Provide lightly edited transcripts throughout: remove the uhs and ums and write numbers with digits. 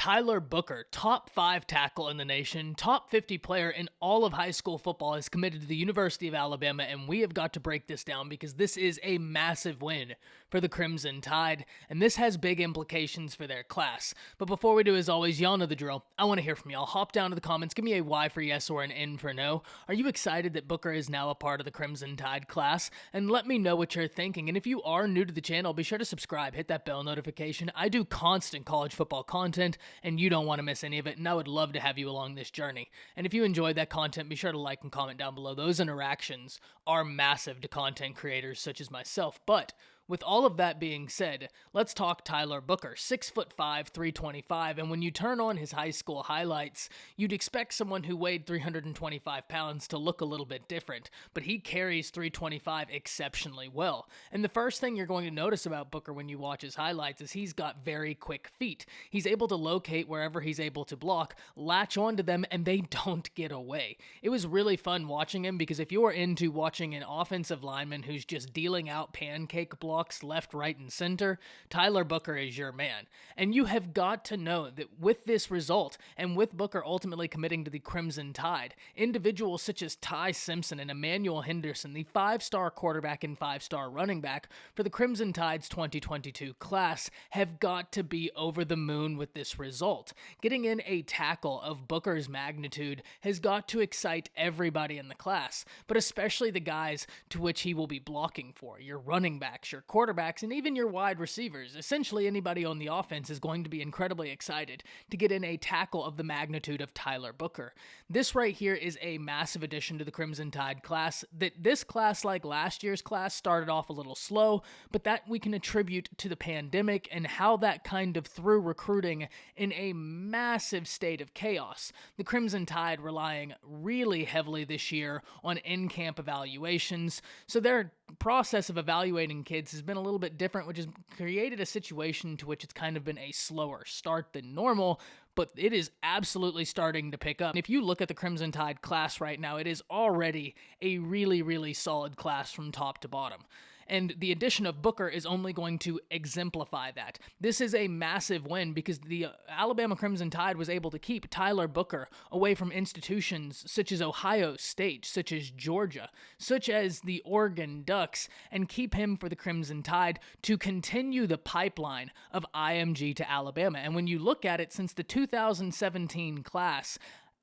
Tyler Booker, top 5 tackle in the nation, top 50 player in all of high school football, is committed to the University of Alabama, and we have got to break this down because this is a massive win for the Crimson Tide, and this has big implications for their class. But before we do, as always, y'all know the drill. I want to hear from y'all. Hop down to the comments, give me a Y for yes or an N for no. Are you excited that Booker is now a part of the Crimson Tide class? And let me know what you're thinking. And if you are new to the channel, be sure to subscribe, hit that bell notification. I do constant college football content, and you don't want to miss any of it, and I would love to have you along this journey. And if you enjoyed that content, be sure to like and comment down below. Those interactions are massive to content creators such as myself. But with all of that being said, let's talk Tyler Booker, 6'5", 325, and when you turn on his high school highlights, you'd expect someone who weighed 325 pounds to look a little bit different, but he carries 325 exceptionally well. And the first thing you're going to notice about Booker when you watch his highlights is he's got very quick feet. He's able to locate wherever he's able to block, latch onto them, and they don't get away. It was really fun watching him because if you're into watching an offensive lineman who's just dealing out pancake blocks left, right, and center, Tyler Booker is your man. And you have got to know that with this result, and with Booker ultimately committing to the Crimson Tide, individuals such as Ty Simpson and Emmanuel Henderson, the 5-star quarterback and 5-star running back for the Crimson Tide's 2022 class, have got to be over the moon with this result. Getting in a tackle of Booker's magnitude has got to excite everybody in the class, but especially the guys to which he will be blocking for, your running backs, your quarterbacks, and even your wide receivers. Essentially, anybody on the offense is going to be incredibly excited to get in a tackle of the magnitude of Tyler Booker. This right here is a massive addition to the Crimson Tide class. This class, like last year's class, started off a little slow, but that we can attribute to the pandemic and how that kind of threw recruiting in a massive state of chaos. The Crimson Tide relying really heavily this year on in-camp evaluations, so their process of evaluating kids has been a little bit different, which has created a situation to which it's kind of been a slower start than normal, but it is absolutely starting to pick up. If you look at the Crimson Tide class right now, it is already a really, really solid class from top to bottom. And the addition of Booker is only going to exemplify that. This is a massive win because the Alabama Crimson Tide was able to keep Tyler Booker away from institutions such as Ohio State, such as Georgia, such as the Oregon Ducks, and keep him for the Crimson Tide to continue the pipeline of IMG to Alabama. And when you look at it, since the 2017 class,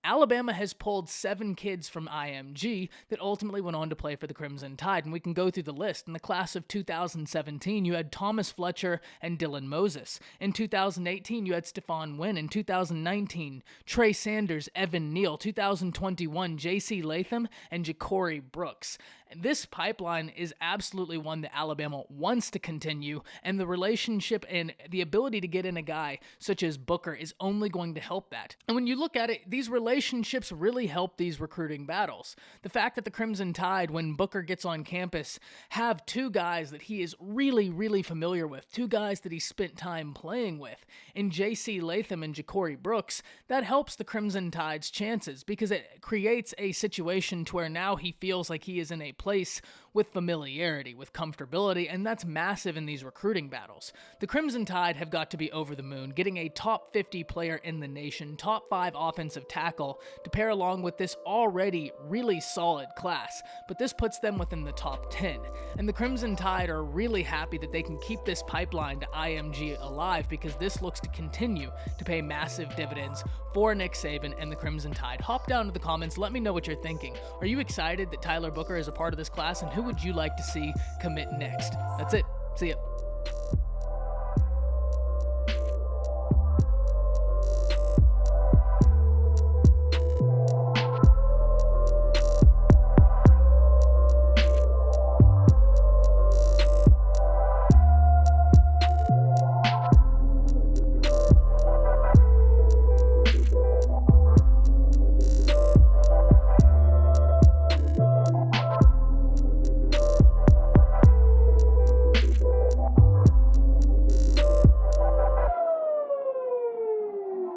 Alabama has pulled 7 kids from IMG that ultimately went on to play for the Crimson Tide, and we can go through the list. In the class of 2017, you had Thomas Fletcher and Dylan Moses. In 2018, you had Stephon Wynn. In 2019, Trey Sanders, Evan Neal. 2021, J.C. Latham and Ja'Cory Brooks. This pipeline is absolutely one that Alabama wants to continue, and the relationship and the ability to get in a guy such as Booker is only going to help that. And when you look at it, these relationships really help these recruiting battles. The fact that the Crimson Tide, when Booker gets on campus, have 2 guys that he is really, really familiar with, 2 guys that he spent time playing with, in J.C. Latham and Ja'Cory Brooks, that helps the Crimson Tide's chances because it creates a situation to where now he feels like he is in a place with familiarity, with comfortability, and that's massive in these recruiting battles. The Crimson Tide have got to be over the moon, getting a top 50 player in the nation, top 5 offensive tackle to pair along with this already really solid class, but this puts them within the top 10. And the Crimson Tide are really happy that they can keep this pipeline to IMG alive because this looks to continue to pay massive dividends for Nick Saban and the Crimson Tide. Hop down to the comments, let me know what you're thinking. Are you excited that Tyler Booker is a part of this class, and who would you like to see commit next? That's it. See ya.